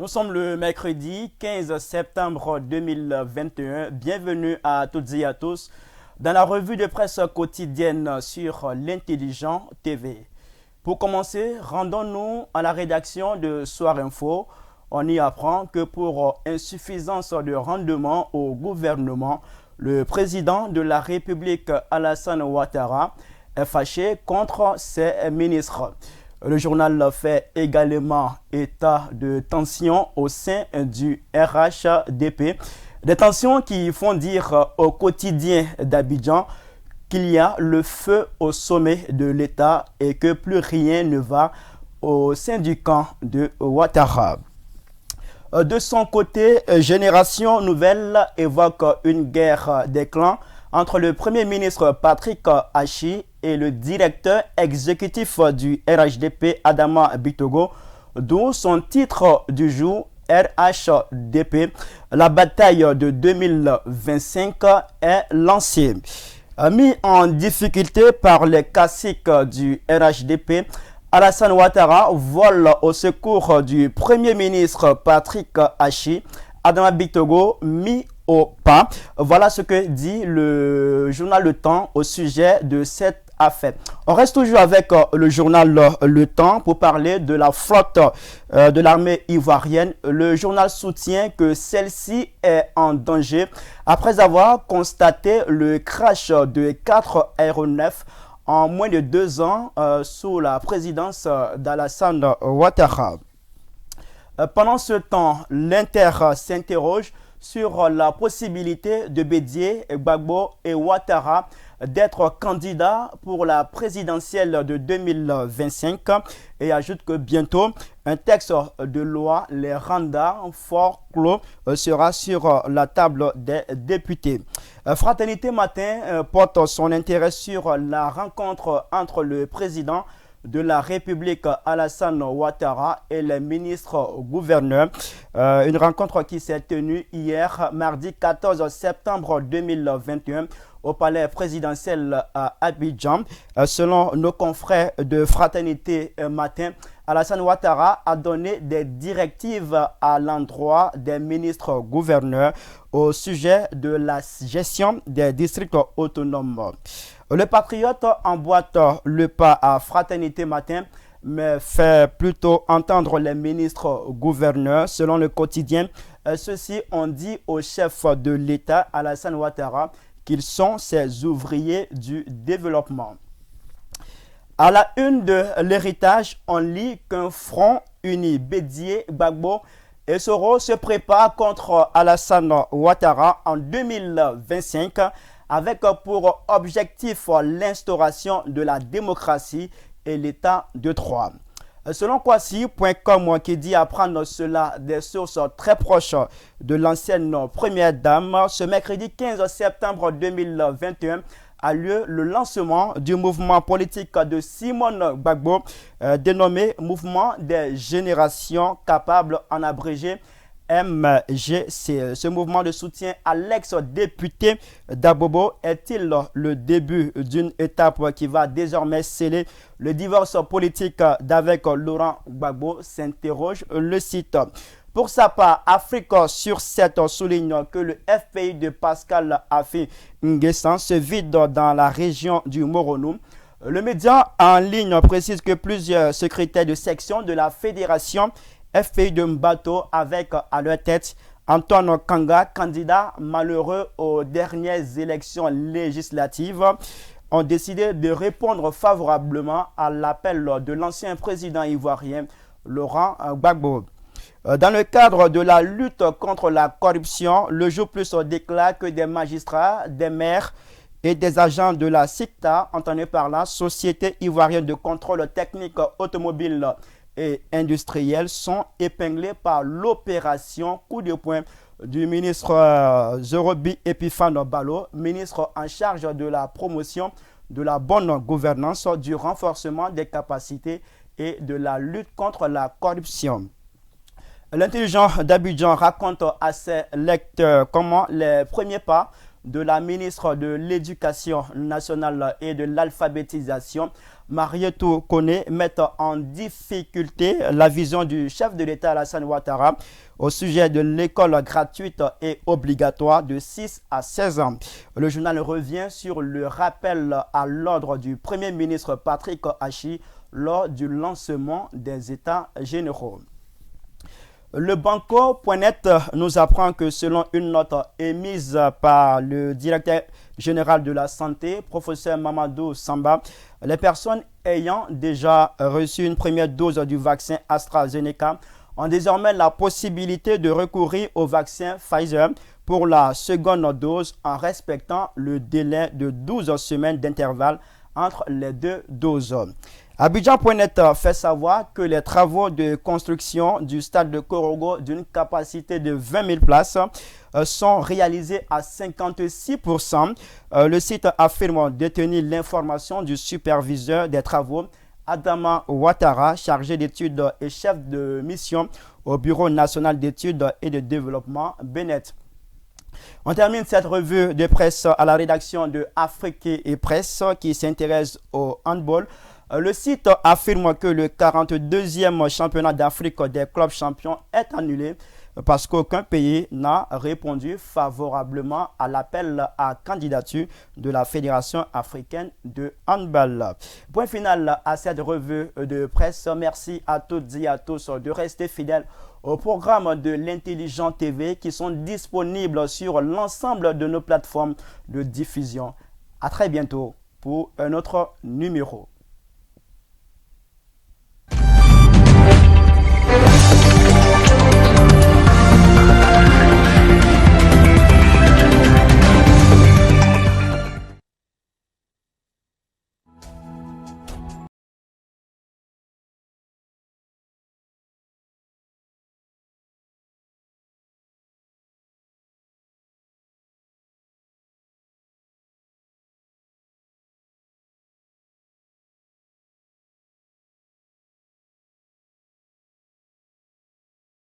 Nous sommes le mercredi 15 septembre 2021. Bienvenue à toutes et à tous dans la revue de presse quotidienne sur l'Intelligent TV. Pour commencer, rendons-nous à la rédaction de Soir Info. On y apprend que pour insuffisance de rendement au gouvernement, le président de la République, Alassane Ouattara, est fâché contre ses ministres. Le journal fait également état de tensions au sein du RHDP, des tensions qui font dire au quotidien d'Abidjan qu'il y a le feu au sommet de l'État et que plus rien ne va au sein du camp de Ouattara. De son côté, Génération Nouvelle évoque une guerre des clans entre le Premier ministre Patrick Hachi et le directeur exécutif du RHDP Adama Bitogo, d'où son titre du jour RHDP. La bataille de 2025 est lancée. Mis en difficulté par les caciques du RHDP, Alassane Ouattara vole au secours du Premier ministre Patrick Hachi. Adama Bitogo mis au pas. Voilà ce que dit le journal Le Temps au sujet de cette affaire. On reste toujours avec le journal Le Temps pour parler de la flotte de l'armée ivoirienne. Le journal soutient que celle-ci est en danger après avoir constaté le crash de 4 aéronefs en moins de 2 ans sous la présidence d'Alassane Ouattara. Pendant ce temps, l'Inter s'interroge sur la possibilité de Bédié, Gbagbo et Ouattara d'être candidats pour la présidentielle de 2025 et ajoute que bientôt un texte de loi les rendant fort clos sera sur la table des députés. Fraternité Matin porte son intérêt sur la rencontre entre le président de la République Alassane Ouattara et les ministres gouverneurs. Une rencontre qui s'est tenue hier, mardi 14 septembre 2021, au palais présidentiel à Abidjan. Selon nos confrères de Fraternité Matin, Alassane Ouattara a donné des directives à l'endroit des ministres gouverneurs au sujet de la gestion des districts autonomes. Le patriote emboîte le pas à Fraternité Matin, mais fait plutôt entendre les ministres gouverneurs. Selon le quotidien, ceux-ci ont dit au chef de l'État, Alassane Ouattara, qu'ils sont ses ouvriers du développement. À la une de l'héritage, on lit qu'un front uni, Bédié, Gbagbo et Soro se prépare contre Alassane Ouattara en 2025 avec pour objectif l'instauration de la démocratie et l'état de droit. Selon Kwasi.com qui dit apprendre cela des sources très proches de l'ancienne première dame, ce mercredi 15 septembre 2021 a lieu le lancement du mouvement politique de Simone Gbagbo dénommé Mouvement des générations capables, en abrégé MGCE. Ce mouvement de soutien à l'ex-député d'Abobo est-il le début d'une étape qui va désormais sceller le divorce politique d'avec Laurent Gbagbo, s'interroge le site. Pour sa part, Afrique sur 7 souligne que le FPI de Pascal Affi N'Guessan se vide dans la région du Moronou. Le média en ligne précise que plusieurs secrétaires de section de la fédération FPI de Mbato avec à leur tête Antoine Kanga, candidat malheureux aux dernières élections législatives, ont décidé de répondre favorablement à l'appel de l'ancien président ivoirien Laurent Gbagbo. Dans le cadre de la lutte contre la corruption, le Jour Plus déclare que des magistrats, des maires et des agents de la SICTA, entendus par la Société ivoirienne de contrôle technique automobile et industriels, sont épinglés par l'opération coup de poing du ministre Zorobi Epiphane Balo, ministre en charge de la promotion de la bonne gouvernance, du renforcement des capacités et de la lutte contre la corruption. L'intelligent d'Abidjan raconte à ses lecteurs comment les premiers pas de la ministre de l'Éducation nationale et de l'alphabétisation, Marietou Koné, mettent en difficulté la vision du chef de l'État Alassane Ouattara au sujet de l'école gratuite et obligatoire de 6 à 16 ans. Le journal revient sur le rappel à l'ordre du Premier ministre Patrick Hachi lors du lancement des États généraux. Le Banco.net nous apprend que selon une note émise par le directeur général de la santé, professeur Mamadou Samba, les personnes ayant déjà reçu une première dose du vaccin AstraZeneca ont désormais la possibilité de recourir au vaccin Pfizer pour la seconde dose en respectant le délai de 12 semaines d'intervalle entre les deux doses. Abidjan.net fait savoir que les travaux de construction du stade de Korogo d'une capacité de 20 000 places sont réalisés à 56%. Le site affirme détenir l'information du superviseur des travaux, Adama Ouattara, chargé d'études et chef de mission au Bureau national d'études et de développement Benet. On termine cette revue de presse à la rédaction de Afrique et Presse qui s'intéresse au handball. Le site affirme que le 42e championnat d'Afrique des clubs champions est annulé parce qu'aucun pays n'a répondu favorablement à l'appel à candidature de la Fédération africaine de handball. Point final à cette revue de presse. Merci à toutes et à tous de rester fidèles au programme de l'Intelligent TV qui sont disponibles sur l'ensemble de nos plateformes de diffusion. À très bientôt pour un autre numéro.